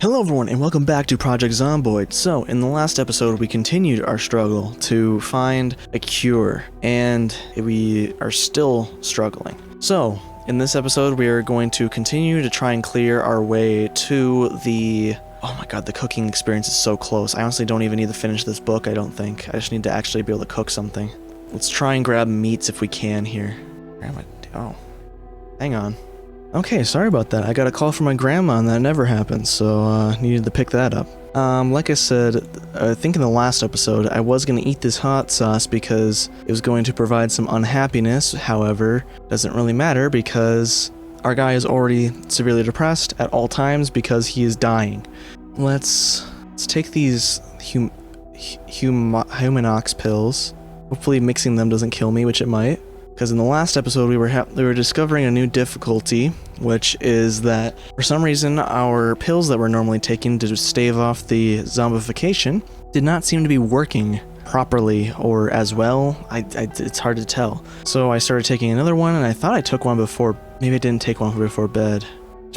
Hello everyone and welcome back to Project Zomboid. So, in the last episode we continued our struggle to find a cure, and we are still struggling. So, in this episode we are going to continue to try and clear our way to the... Oh my god, the cooking experience is so close. I honestly don't even need to finish this book, I don't think. I just need to actually be able to cook something. Let's try and grab meats if we can here. Oh, hang on. Okay, sorry about that. I got a call from my grandma and that never happened, so needed to pick that up. Like I said, I think in the last episode, I was going to eat this hot sauce because it was going to provide some unhappiness. However, doesn't really matter because our guy is already severely depressed at all times because he is dying. Let's take these Humanox pills. Hopefully mixing them doesn't kill me, which it might. Because in the last episode we were discovering a new difficulty, which is that for some reason our pills that we're normally taking to stave off the zombification did not seem to be working properly or as well. It's hard to tell. So I started taking another one, and I thought I took one before. Maybe I didn't take one before bed.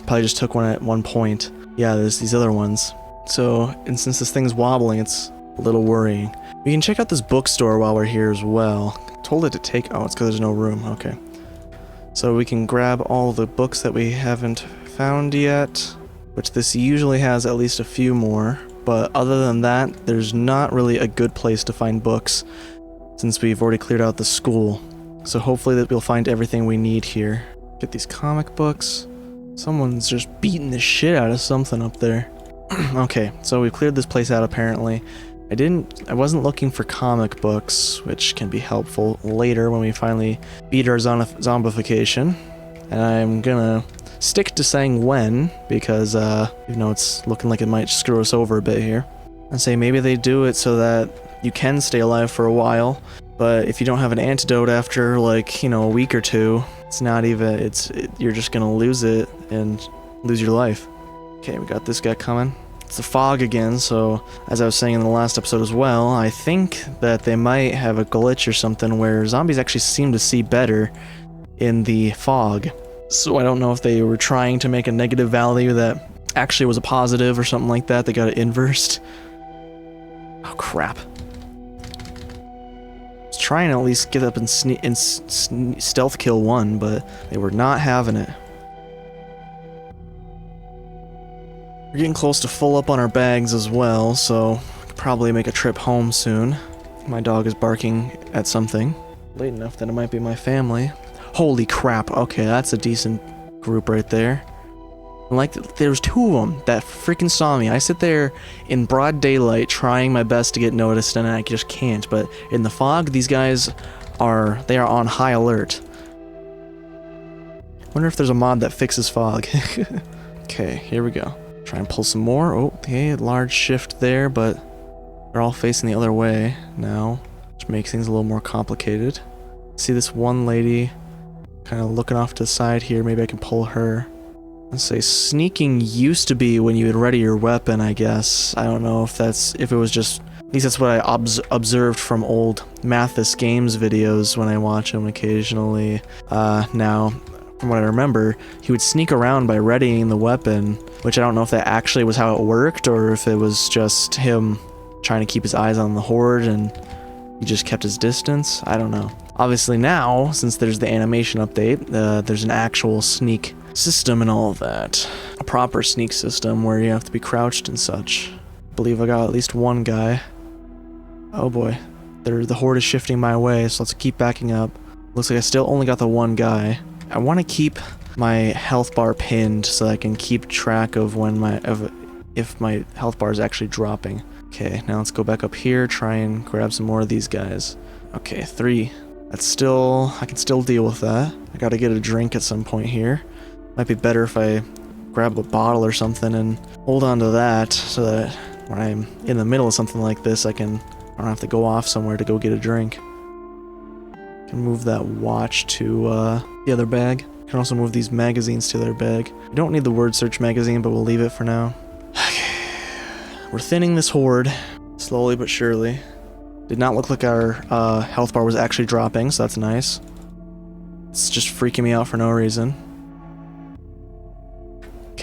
Probably just took one at one point. Yeah, there's these other ones. So, and since this thing's wobbling, it's a little worrying. We can check out this bookstore while we're here as well. Told it to take... Oh, it's because there's no room. Okay. So we can grab all the books that we haven't found yet, which this usually has at least a few more. But other than that, there's not really a good place to find books since we've already cleared out the school. So hopefully that we'll find everything we need here. Get these comic books. Someone's just beating the shit out of something up there. Okay, so we've cleared this place out apparently. I wasn't looking for comic books, which can be helpful later when we finally beat our zombification. And I'm gonna stick to saying when, because even though it's looking like it might screw us over a bit here. And say maybe they do it so that you can stay alive for a while, but if you don't have an antidote after like, a week or two, it's not even, you're just gonna lose it and lose your life. Okay, we got this guy coming. It's the fog again, so as I was saying in the last episode as well, I think that they might have a glitch or something where zombies actually seem to see better in the fog. So I don't know if they were trying to make a negative value that actually was a positive or something like that. They got it inversed. Oh crap. I was trying to at least get up and stealth kill one, but they were not having it. We're getting close to full up on our bags as well, so I could probably make a trip home soon. My dog is barking at something. Late enough that it might be my family. Holy crap, okay, that's a decent group right there. Like, there's two of them that freaking saw me. I sit there in broad daylight trying my best to get noticed, and I just can't. But in the fog, these guys are on high alert. Wonder if there's a mod that fixes fog. Okay, here we go. Try and pull some more. Oh, okay, large shift there, but they're all facing the other way now, which makes things a little more complicated. See this one lady kind of looking off to the side here. Maybe I can pull her. Let's say sneaking used to be when you would ready your weapon, I guess. I don't know if it was just... At least that's what I observed from old Mathis Games videos when I watch them occasionally. Now... From what I remember, he would sneak around by readying the weapon, which I don't know if that actually was how it worked, or if it was just him trying to keep his eyes on the horde and he just kept his distance. I don't know. Obviously now, since there's the animation update, there's an actual sneak system and all of that. A proper sneak system where you have to be crouched and such. I believe I got at least one guy. Oh boy. The horde is shifting my way, so let's keep backing up. Looks like I still only got the one guy. I want to keep my health bar pinned so I can keep track of if my health bar is actually dropping. Okay, now let's go back up here, try and grab some more of these guys. Okay, 3. I can still deal with that. I gotta get a drink at some point here. Might be better if I grab a bottle or something and hold on to that so that when I'm in the middle of something like this, I don't have to go off somewhere to go get a drink. Move that watch to the other bag. Can also move these magazines to their bag. We don't need the word search magazine, but we'll leave it for now. Okay. We're thinning this horde, slowly but surely. Did not look like our health bar was actually dropping, so that's nice. It's just freaking me out for no reason.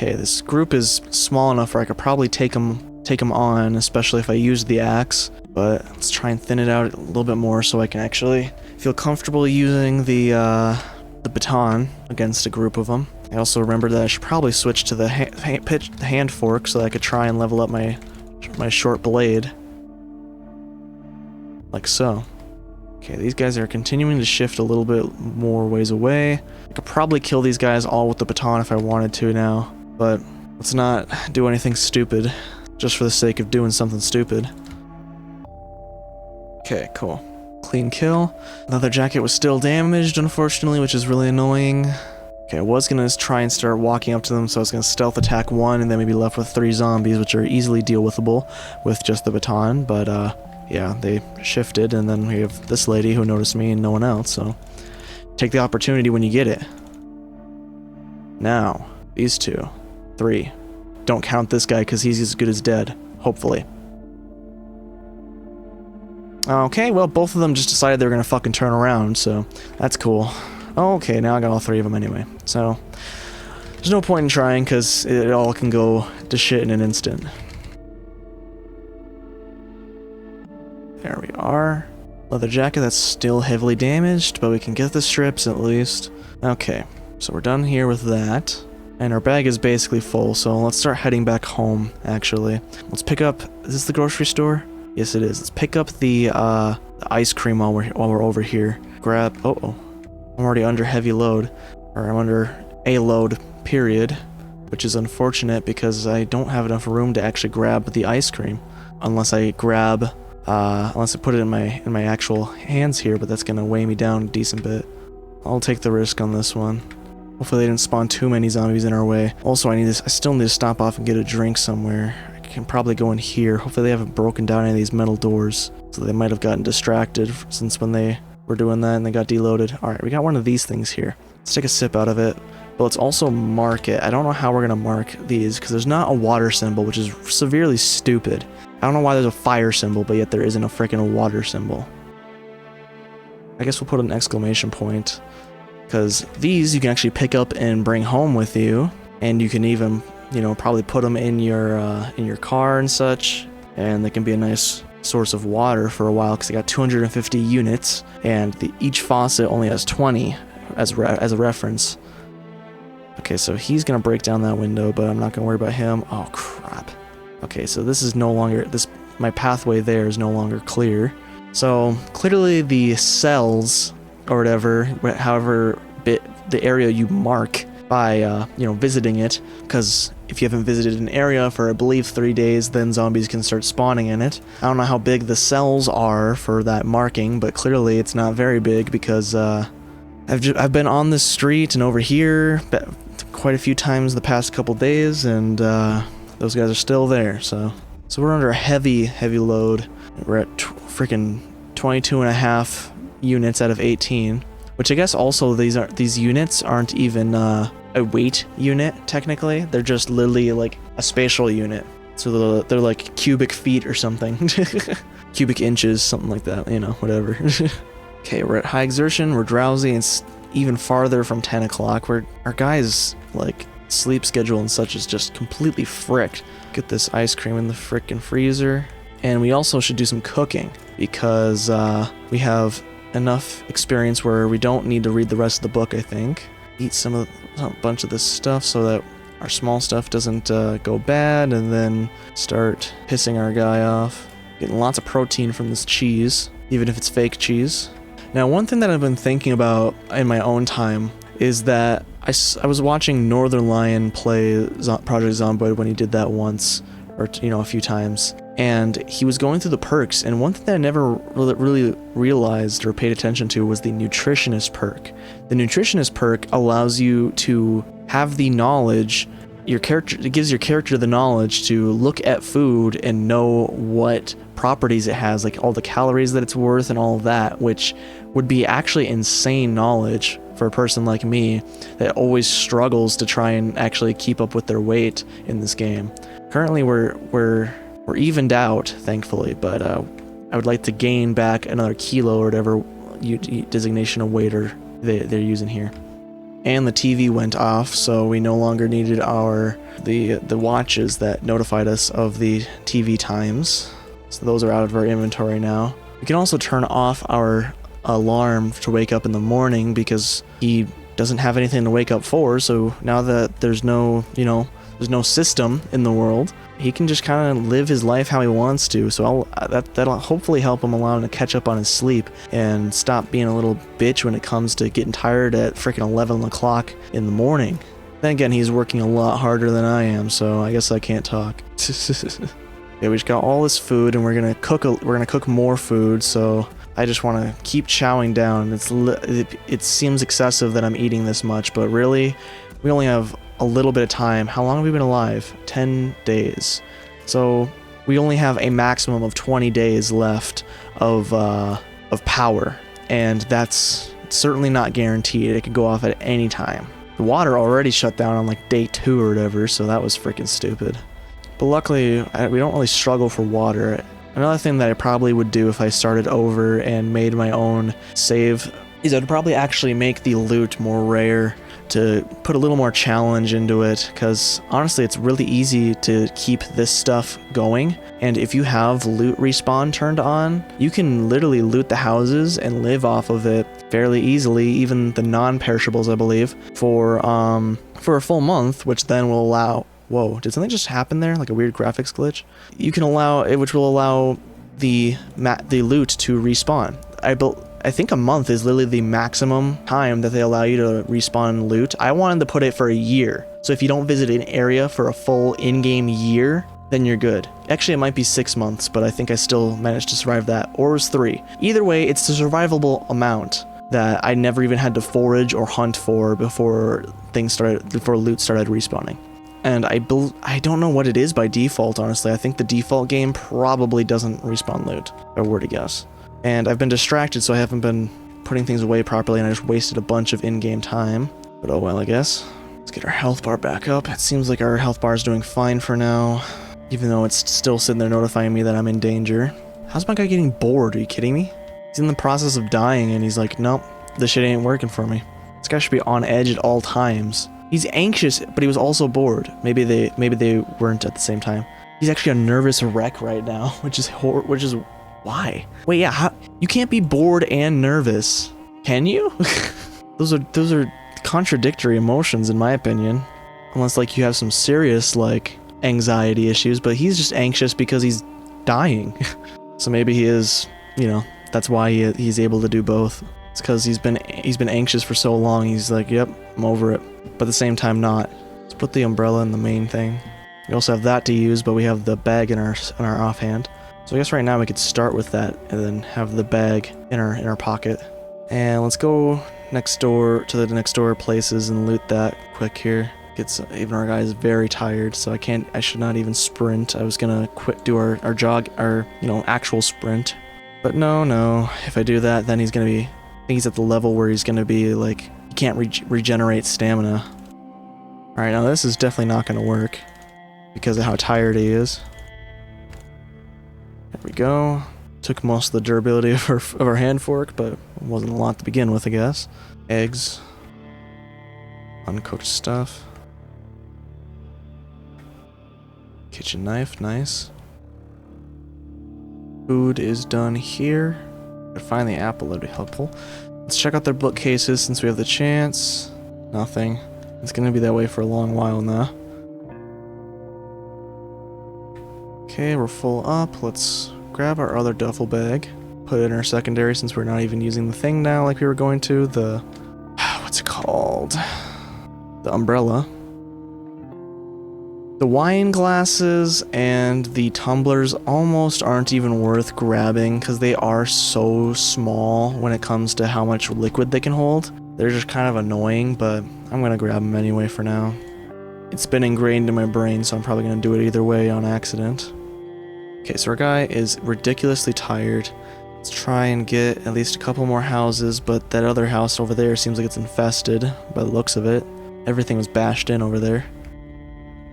Okay, this group is small enough where I could probably take them on, especially if I use the axe. But let's try and thin it out a little bit more so I can actually feel comfortable using the baton against a group of them. I also remembered that I should probably switch to the hand fork so that I could try and level up my short blade. Like so. Okay, these guys are continuing to shift a little bit more ways away. I could probably kill these guys all with the baton if I wanted to now, but let's not do anything stupid just for the sake of doing something stupid. Okay, cool. Clean kill. Leather jacket was still damaged, unfortunately, which is really annoying. Okay, I was gonna try and start walking up to them, so I was gonna stealth attack one and then maybe left with 3 zombies, which are easily deal-withable with just the baton, but yeah, they shifted, and then we have this lady who noticed me and no one else, so take the opportunity when you get it. Now, these 2. 3. Don't count this guy because he's as good as dead, hopefully. Okay, well, both of them just decided they were gonna fucking turn around, so that's cool. Okay, now I got all 3 of them anyway, so there's no point in trying because it all can go to shit in an instant. There we are. Leather jacket that's still heavily damaged, but we can get the strips at least. Okay, so we're done here with that. And our bag is basically full, so let's start heading back home, actually. Let's pick up... Is this the grocery store? Yes, it is. Let's pick up the ice cream while we're over here. Grab... Uh-oh. I'm already under heavy load. Or I'm under a load, period. Which is unfortunate because I don't have enough room to actually grab the ice cream. Unless I grab... unless I put it in my actual hands here, but that's gonna weigh me down a decent bit. I'll take the risk on this one. Hopefully they didn't spawn too many zombies in our way. Also, I still need to stop off and get a drink somewhere. I can probably go in here. Hopefully they haven't broken down any of these metal doors. So they might have gotten distracted since when they were doing that and they got deloaded. Alright, we got one of these things here. Let's take a sip out of it. But let's also mark it. I don't know how we're gonna mark these, because there's not a water symbol, which is severely stupid. I don't know why there's a fire symbol, but yet there isn't a freaking water symbol. I guess we'll put an exclamation point. Because these you can actually pick up and bring home with you, and you can even, you know, probably put them in your car and such, and they can be a nice source of water for a while because they got 250 units, and each faucet only has 20 as a reference. Okay, so he's gonna break down that window, but I'm not gonna worry about him. Oh crap. Okay, so this is no longer my pathway there is no longer clear. So clearly the cells or whatever, however the area you mark by you know, visiting it, because if you haven't visited an area for I believe 3 days, then zombies can start spawning in it. I don't know how big the cells are for that marking, but clearly it's not very big because I've been on this street and over here quite a few times the past couple days, and those guys are still there. So we're under a heavy load. We're at freaking 22.5 units out of 18, which I guess also these units aren't even a weight unit technically. They're just literally like a spatial unit. So they're like cubic feet or something. Cubic inches, something like that, you know, whatever. Okay, we're at high exertion, we're drowsy, and it's even farther from 10 o'clock. Our guy's like sleep schedule and such is just completely fricked. Get this ice cream in the frickin' freezer. And we also should do some cooking because we have enough experience where we don't need to read the rest of the book, I think. Eat a bunch of this stuff so that our small stuff doesn't go bad, and then start pissing our guy off. Getting lots of protein from this cheese, even if it's fake cheese. Now, one thing that I've been thinking about in my own time is that I was watching Northern Lion play Project Zomboid when he did that once, or you know, a few times, and he was going through the perks, and one thing that I never really realized or paid attention to was the nutritionist perk. The nutritionist perk allows you to have the knowledge, it gives your character the knowledge to look at food and know what properties it has, like all the calories that it's worth and all of that, which would be actually insane knowledge for a person like me that always struggles to try and actually keep up with their weight in this game. Currently we're evened out, thankfully, but I would like to gain back another kilo or whatever designation of weight they're using here. and the TV went off, so we no longer needed the watches that notified us of the TV times. So those are out of our inventory now. We can also turn off our alarm to wake up in the morning because he doesn't have anything to wake up for, so now that there's no, there's no system in the world, he can just kind of live his life how he wants to. So that'll hopefully help him, allow him to catch up on his sleep and stop being a little bitch when it comes to getting tired at freaking 11 o'clock in the morning. Then again, he's working a lot harder than I am, so I guess I can't talk. Yeah, we just got all this food, and we're gonna cook more food. So I just want to keep chowing down. It seems excessive that I'm eating this much, but really, we only have a little bit of time. How long have we been alive? 10 days. So we only have a maximum of 20 days left of power, and that's certainly not guaranteed. It could go off at any time. The water already shut down on like day 2 or whatever, so that was freaking stupid. But luckily, we don't really struggle for water. Another thing that I probably would do if I started over and made my own save is I'd probably actually make the loot more rare to put a little more challenge into it, because honestly it's really easy to keep this stuff going, and if you have loot respawn turned on, you can literally loot the houses and live off of it fairly easily, even the non-perishables, I believe, for a full month, which then will allow... Whoa, did something just happen there? Like a weird graphics glitch? You can allow it, which will allow the loot to respawn. I think a month is literally the maximum time that they allow you to respawn loot. I wanted to put it for a year. So if you don't visit an area for a full in-game year, then you're good. Actually, it might be 6 months, but I think I still managed to survive that. Or it was 3. Either way, it's the survivable amount that I never even had to forage or hunt for before loot started respawning. And I don't know what it is by default, honestly. I think the default game probably doesn't respawn loot, if I were to guess. And I've been distracted, so I haven't been putting things away properly, and I just wasted a bunch of in-game time. But oh well, I guess. Let's get our health bar back up. It seems like our health bar is doing fine for now, even though it's still sitting there notifying me that I'm in danger. How's my guy getting bored? Are you kidding me? He's in the process of dying, and he's like, nope, this shit ain't working for me. This guy should be on edge at all times. He's anxious, but he was also bored. Maybe they weren't at the same time. He's actually a nervous wreck right now, which is why? Wait, yeah, you can't be bored and nervous, can you? Those are contradictory emotions in my opinion, unless like you have some serious like anxiety issues. But he's just anxious because he's dying. So maybe he is, that's why he's able to do both. It's because he's been anxious for so long. He's like, yep, I'm over it. But at the same time, not. Let's put the umbrella in the main thing. We also have that to use, but we have the bag in our offhand. So I guess right now we could start with that and then have the bag in our pocket. And let's go next door to the next door places and loot that quick here. Even our guy is very tired, so I should not even sprint. I was gonna do our jog, actual sprint. But no, if I do that, then he's gonna be, I think he's at the level where he's gonna be like, he can't regenerate stamina. Alright, now this is definitely not gonna work because of how tired he is. There we go. Took most of the durability of our hand fork, but it wasn't a lot to begin with, I guess. Eggs. Uncooked stuff. Kitchen knife, nice. Food is done here. If I find the apple, that'd be helpful. Let's check out their bookcases since we have the chance. Nothing. It's gonna be that way for a long while now. Okay, we're full up. Let's grab our other duffel bag. Put it in our secondary since we're not even using the thing now like we were going to. What's it called? The umbrella. The wine glasses and the tumblers almost aren't even worth grabbing because they are so small when it comes to how much liquid they can hold. They're just kind of annoying, but I'm gonna grab them anyway for now. It's been ingrained in my brain, so I'm probably gonna do it either way on accident. Okay, so our guy is ridiculously tired. Let's try and get at least a couple more houses, but that other house over there seems like it's infested by the looks of it. Everything was bashed in over there.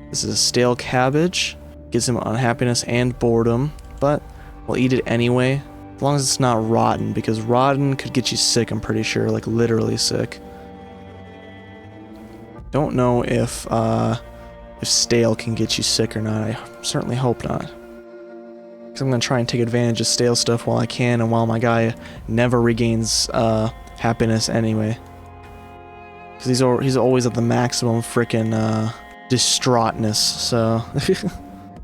This is a stale cabbage. Gives him unhappiness and boredom, but we'll eat it anyway. As long as it's not rotten, because rotten could get you sick, I'm pretty sure, like literally sick. Don't know if stale can get you sick or not. I certainly hope not. Because I'm going to try and take advantage of stale stuff while I can, and while my guy never regains happiness anyway. Because he's always at the maximum frickin' distraughtness, so...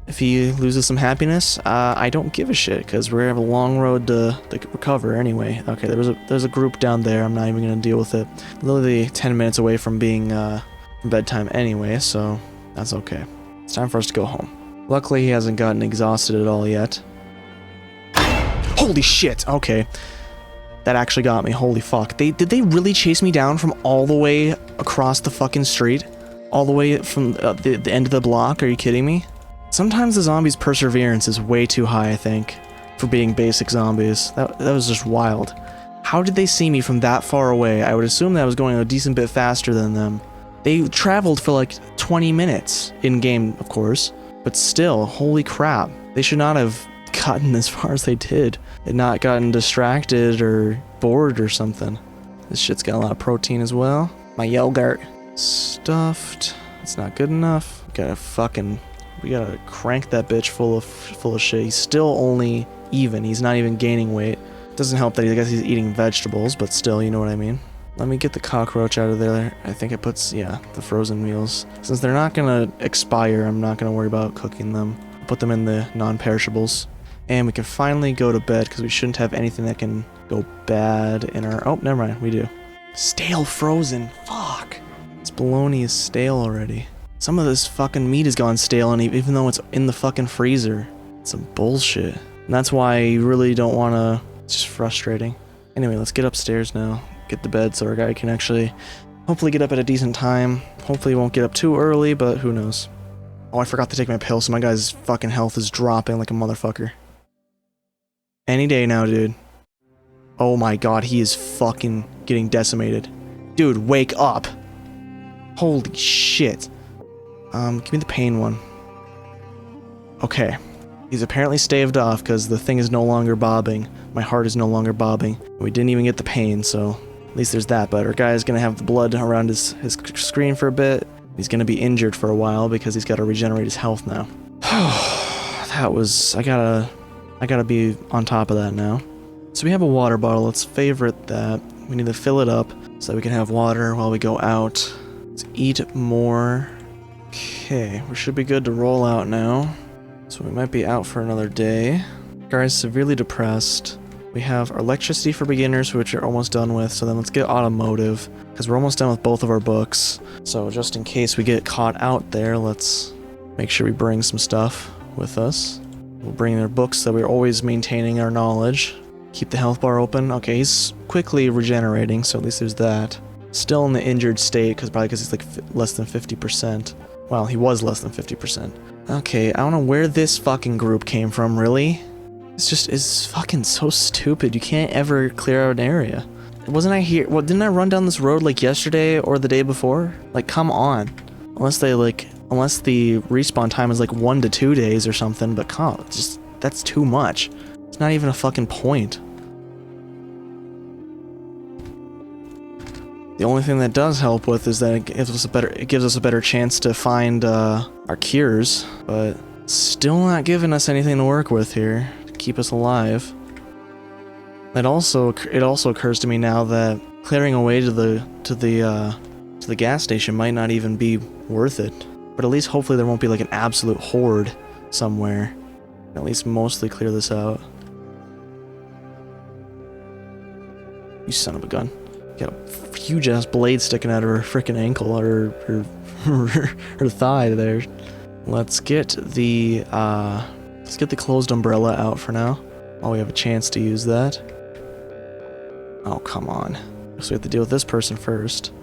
If he loses some happiness, I don't give a shit, because we're gonna have a long road to recover anyway. Okay, there's a group down there, I'm not even gonna deal with it. Literally 10 minutes away from being bedtime anyway, so that's okay. It's time for us to go home. Luckily, he hasn't gotten exhausted at all yet. Holy shit! Okay. That actually got me, holy fuck. Did they really chase me down from all the way across the fucking street? All the way from the end of the block? Are you kidding me? Sometimes the zombies' perseverance is way too high, I think, for being basic zombies. That was just wild. How did they see me from that far away? I would assume that I was going a decent bit faster than them. They traveled for like 20 minutes, in-game, of course, but still, holy crap. They should not have gotten as far as they did, and not gotten distracted or bored or something. This shit's got a lot of protein as well. My yogurt. Stuffed. It's not good enough. We gotta crank that bitch full of shit. He's still only even. He's not even gaining weight. Doesn't help that I guess he's eating vegetables, but still, you know what I mean. Let me get the cockroach out of there. I think it puts, yeah, the frozen meals. Since they're not gonna expire, I'm not gonna worry about cooking them. Put them in the non-perishables. And we can finally go to bed, because we shouldn't have anything that can go bad in our... Oh, never mind, we do. Stale frozen. Fuck. This bologna is stale already. Some of this fucking meat has gone stale, and even though it's in the fucking freezer. It's some bullshit. And that's why you really don't want to... It's just frustrating. Anyway, let's get upstairs now. Get to bed so our guy can actually hopefully get up at a decent time. Hopefully he won't get up too early, but who knows. Oh, I forgot to take my pill, so my guy's fucking health is dropping like a motherfucker. Any day now, dude. Oh my god, he is fucking getting decimated. Dude, wake up! Holy shit. Give me the pain one. Okay. He's apparently staved off because the thing is no longer bobbing. My heart is no longer bobbing. We didn't even get the pain, so at least there's that. But our guy is going to have the blood around his screen for a bit. He's going to be injured for a while because he's got to regenerate his health now. That was... I gotta be on top of that now. So we have a water bottle. Let's favorite that. We need to fill it up so that we can have water while we go out. Let's eat more. Okay, we should be good to roll out now. So we might be out for another day. Guys, severely depressed. We have our electricity for beginners, which we're almost done with. So then let's get automotive, because we're almost done with both of our books. So just in case we get caught out there, let's make sure we bring some stuff with us. We'll bring their books so we're always maintaining our knowledge. Keep the health bar open. Okay, he's quickly regenerating, so at least there's that. Still in the injured state, probably because he's like less than 50%. Well, he was less than 50%. Okay, I don't know where this fucking group came from, really? It's fucking so stupid. You can't ever clear out an area. Wasn't I here? What, didn't I run down this road like yesterday or the day before? Like, come on. Unless the respawn time is like 1 to 2 days or something, but that's too much. It's not even a fucking point. The only thing that does help with is that it gives us a better chance to find our cures, but still not giving us anything to work with here to keep us alive. It also occurs to me now that clearing away to the gas station might not even be worth it. But at least hopefully there won't be like an absolute horde somewhere. At least mostly clear this out. You son of a gun. Got a huge ass blade sticking out of her freaking ankle or her thigh there. Let's get the closed umbrella out for now, while we have a chance to use that. Oh, come on. So we have to deal with this person first.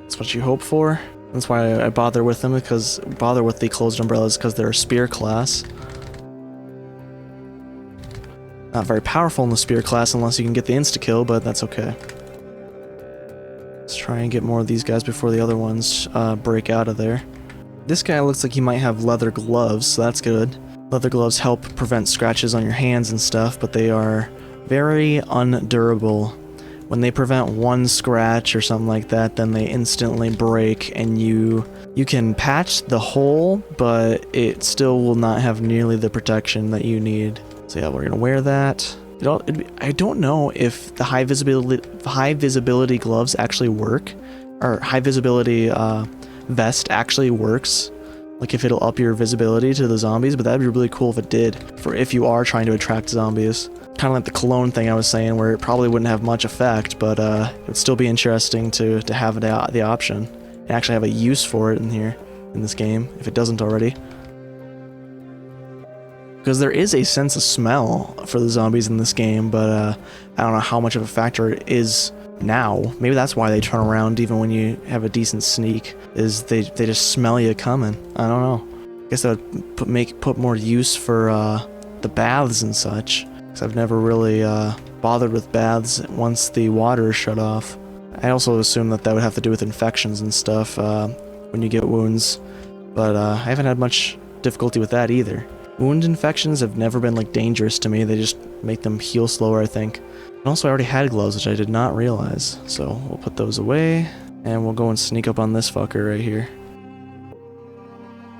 That's what you hope for? That's why I bother with them, bother with the closed umbrellas, because they're a spear class. Not very powerful in the spear class unless you can get the insta-kill, but that's okay. Let's try and get more of these guys before the other ones break out of there. This guy looks like he might have leather gloves, so that's good. Leather gloves help prevent scratches on your hands and stuff, but they are very undurable when they prevent one scratch or something like that, then they instantly break, and you can patch the hole, but it still will not have nearly the protection that you need. So yeah, we're gonna wear that. I don't know if the high visibility gloves actually work, or high visibility vest actually works. Like if it'll up your visibility to the zombies, but that'd be really cool if it did, for if you are trying to attract zombies. Kind of like the cologne thing I was saying, where it probably wouldn't have much effect, but it'd still be interesting to have the option and actually have a use for it in here, in this game, if it doesn't already. Because there is a sense of smell for the zombies in this game, but I don't know how much of a factor it is now. Maybe that's why they turn around even when you have a decent sneak, is they just smell you coming. I don't know. I guess that would put more use for the baths and such, because I've never really bothered with baths once the water is shut off. I also assume that would have to do with infections and stuff when you get wounds, but I haven't had much difficulty with that either. Wound infections have never been like dangerous to me. They just make them heal slower, I think. And also I already had gloves, which I did not realize. So we'll put those away, and we'll go and sneak up on this fucker right here.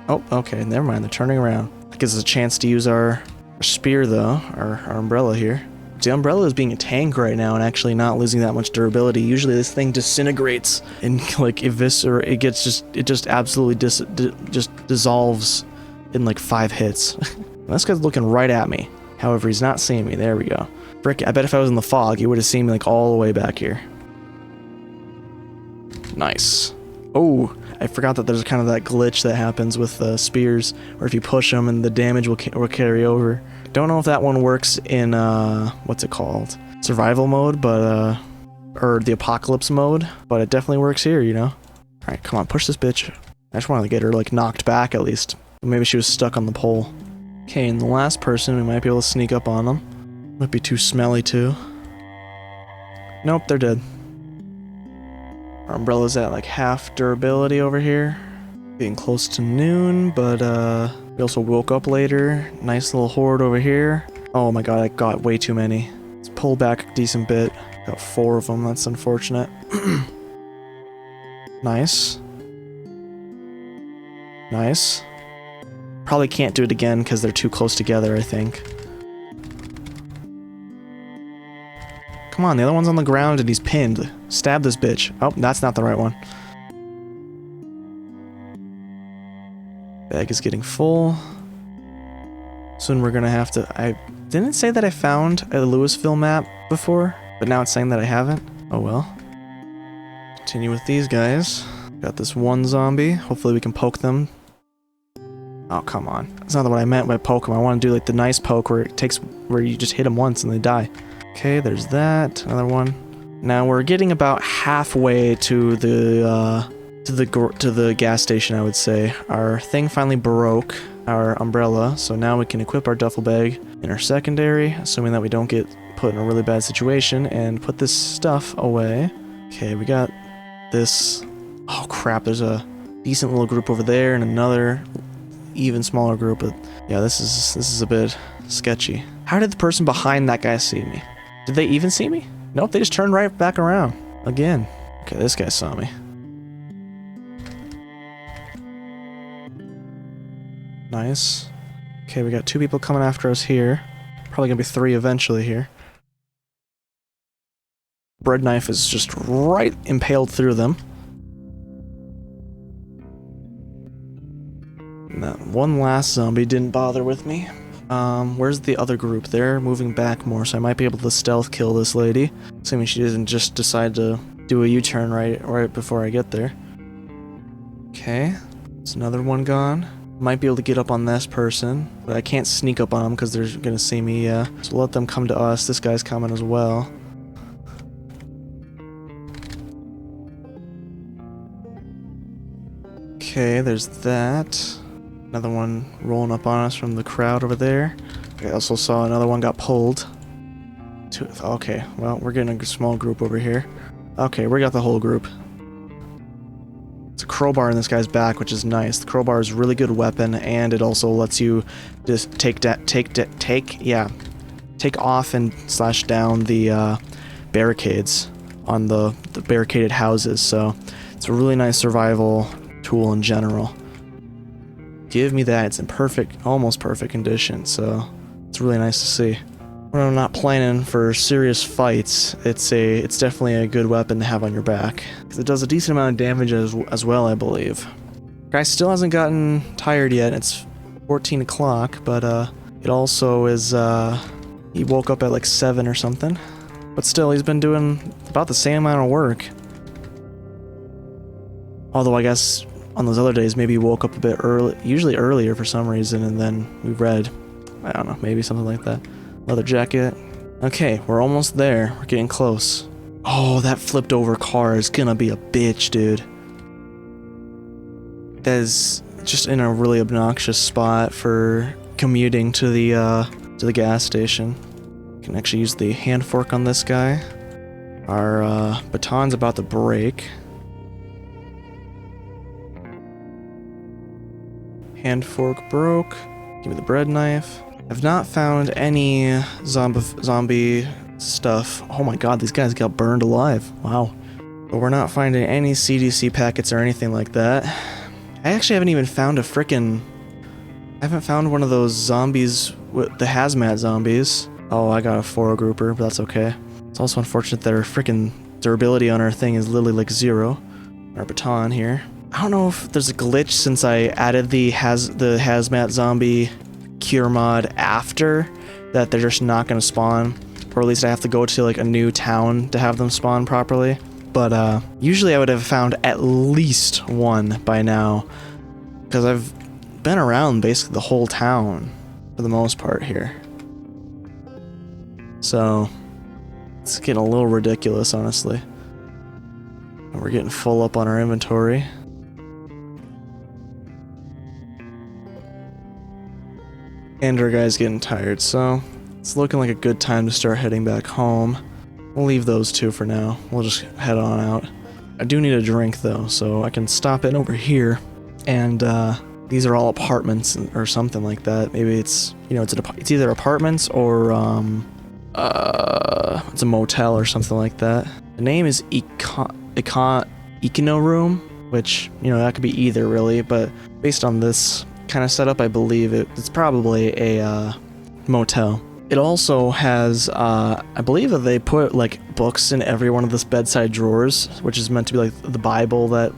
Oh, okay, never mind, they're turning around. That gives us a chance to use our spear though, our umbrella here. The umbrella is being a tank right now and actually not losing that much durability. Usually this thing disintegrates and like it just absolutely just dissolves in like 5 hits. This guy's looking right at me. However, he's not seeing me. There we go. Frick, I bet if I was in the fog, he would have seen me like all the way back here. Nice. Oh, I forgot that there's kind of that glitch that happens with spears, where if you push them and the damage will carry over. Don't know if that one works in, what's it called? Survival mode, but, or the apocalypse mode, but it definitely works here, you know? Alright, come on, push this bitch. I just wanted to get her, like, knocked back at least. Maybe she was stuck on the pole. Okay, and the last person, we might be able to sneak up on them. Might be too smelly, too. Nope, they're dead. Our umbrella's at like half durability over here. Getting close to noon, but we also woke up later. Nice little horde over here. Oh my god, I got way too many. Let's pull back a decent bit. Got 4 of them, that's unfortunate. Nice. Nice. Probably can't do it again because they're too close together, I think. Come on, the other one's on the ground and he's pinned. Stab this bitch. Oh, that's not the right one. Bag is getting full. Soon we're gonna have to... I didn't say that I found a Louisville map before, but now it's saying that I haven't. Oh well. Continue with these guys. Got this one zombie. Hopefully we can poke them. Oh, come on. That's not what I meant by poke them. I want to do like the nice poke where you just hit them once and they die. Okay, there's that. Another one. Now we're getting about halfway to the gas station, I would say. Our thing finally broke, our umbrella, so now we can equip our duffel bag in our secondary, assuming that we don't get put in a really bad situation, and put this stuff away. Okay, we got this. Oh crap, there's a decent little group over there and another even smaller group, but yeah, this is a bit sketchy. How did the person behind that guy see me? Did they even see me? Nope, they just turned right back around. Again. Okay, this guy saw me. Nice. Okay, we got 2 people coming after us here. Probably gonna be 3 eventually here. Bread knife is just right impaled through them. And that one last zombie didn't bother with me. Where's the other group? They're moving back more, so I might be able to stealth kill this lady. Assuming she doesn't just decide to do a U-turn right before I get there. Okay, there's another one gone. Might be able to get up on this person, but I can't sneak up on them because they're gonna see me, so let them come to us. This guy's coming as well. Okay, there's that. Another one rolling up on us from the crowd over there. I also saw another one got pulled. Okay, well, we're getting a small group over here. Okay, we got the whole group. It's a crowbar in this guy's back, which is nice. The crowbar is a really good weapon, and it also lets you just take off and slash down the barricades. on the barricaded houses, so it's a really nice survival tool in general. Give me that. It's in almost perfect condition, so it's really nice to see. When I'm not planning for serious fights, it's definitely a good weapon to have on your back, because it does a decent amount of damage as well, I believe. Guy still hasn't gotten tired yet. It's 14 o'clock, but it also is, he woke up at like 7 or something. But still, he's been doing about the same amount of work. Although I guess on those other days, maybe he woke up a bit early, usually earlier for some reason, and then we read. I don't know, maybe something like that. Leather jacket. Okay, we're almost there. We're getting close. Oh, that flipped over car is gonna be a bitch, dude. That is just in a really obnoxious spot for commuting to the gas station. Can actually use the hand fork on this guy. Our baton's about to break. Hand fork broke. Give me the bread knife. I've not found any zombie stuff. Oh my god, these guys got burned alive. Wow. But we're not finding any CDC packets or anything like that. I actually haven't even found a frickin'... I haven't found one of those zombies, with the hazmat zombies. Oh, I got a 4 grouper, but that's okay. It's also unfortunate that our frickin' durability on our thing is literally like 0. Our baton here. I don't know if there's a glitch since I added the hazmat zombie cure mod after, that they're just not gonna spawn. Or at least I have to go to like a new town to have them spawn properly. But usually I would have found at least one by now, because I've been around basically the whole town for the most part here. So it's getting a little ridiculous, honestly. And we're getting full up on our inventory. And our guy's getting tired, so it's looking like a good time to start heading back home. We'll leave those two for now. We'll just head on out. I do need a drink though, so I can stop in over here. And these are all apartments or something like that. Maybe it's, you know, it's either apartments or it's a motel or something like that. The name is Econo Room, which, you know, that could be either really, but based on this kind of setup, I believe it's probably a motel. It also has, I believe that they put like books in every one of the bedside drawers, which is meant to be like the Bible. That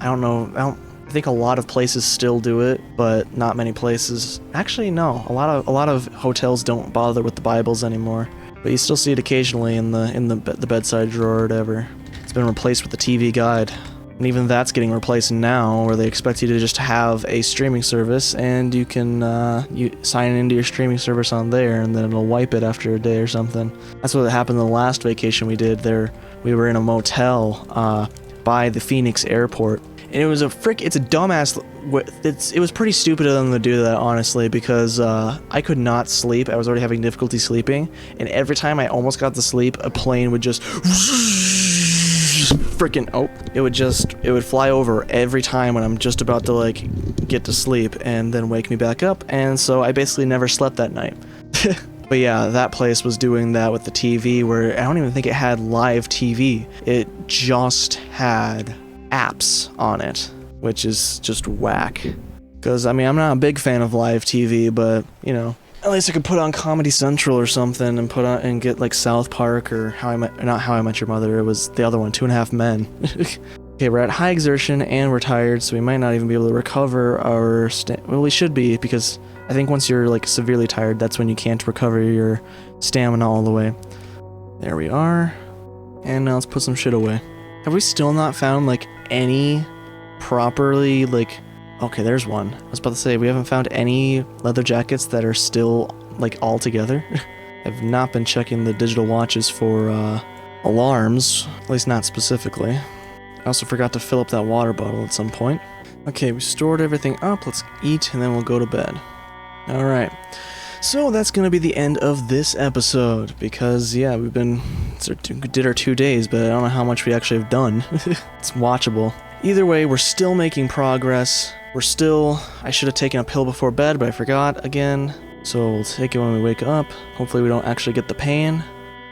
I think a lot of places still do it, but not many places. Actually, no. A lot of hotels don't bother with the Bibles anymore, but you still see it occasionally in the bedside drawer or whatever. It's been replaced with the TV guide. And even that's getting replaced now, where they expect you to just have a streaming service, and you can you sign into your streaming service on there, and then it'll wipe it after a day or something. That's what happened the last vacation we did there. We were in a motel by the Phoenix airport, and it was it's a dumbass. It was pretty stupid of them to do that, honestly, because I could not sleep. I was already having difficulty sleeping, and every time I almost got to sleep, a plane would just it would fly over every time when I'm just about to like get to sleep, and then wake me back up, and so I basically never slept that night. But yeah, that place was doing that with the TV, where I don't even think it had live TV. It just had apps on it, which is just whack. Because, I mean, I'm not a big fan of live TV, but, you know, at least I could put on Comedy Central or something and get like South Park or not How I Met Your Mother. It was the other one, 2.5 Men. Okay, we're at high exertion and we're tired, so we might not even be able to recover our well, we should be, because I think once you're like severely tired, that's when you can't recover your stamina all the way. There we are. And now let's put some shit away. Have we still not found like any properly like... Okay, there's one. I was about to say, we haven't found any leather jackets that are still, like, all together. I've not been checking the digital watches for, alarms. At least not specifically. I also forgot to fill up that water bottle at some point. Okay, we stored everything up. Let's eat, and then we'll go to bed. Alright. So, that's gonna be the end of this episode, because, yeah, we did our 2 days, but I don't know how much we actually have done. It's watchable. Either way, we're still making progress. I should have taken a pill before bed, but I forgot again. So we'll take it when we wake up. Hopefully we don't actually get the pain.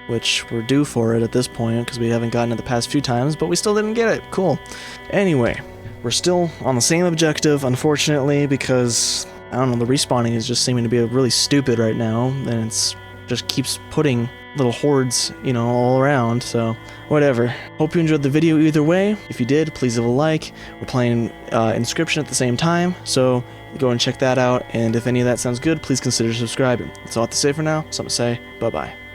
which we're due for it at this point because we haven't gotten it the past few times, but we still didn't get it. Cool. Anyway, we're still on the same objective, unfortunately, because, I don't know, the respawning is just seeming to be really stupid right now, and it's just keeps putting little hordes, you know, all around, so whatever. Hope you enjoyed the video either way. If you did, please leave a like. We're playing Inscription at the same time, so go and check that out, and if any of that sounds good, please consider subscribing. That's all I have to say for now. Something to say. Bye-bye.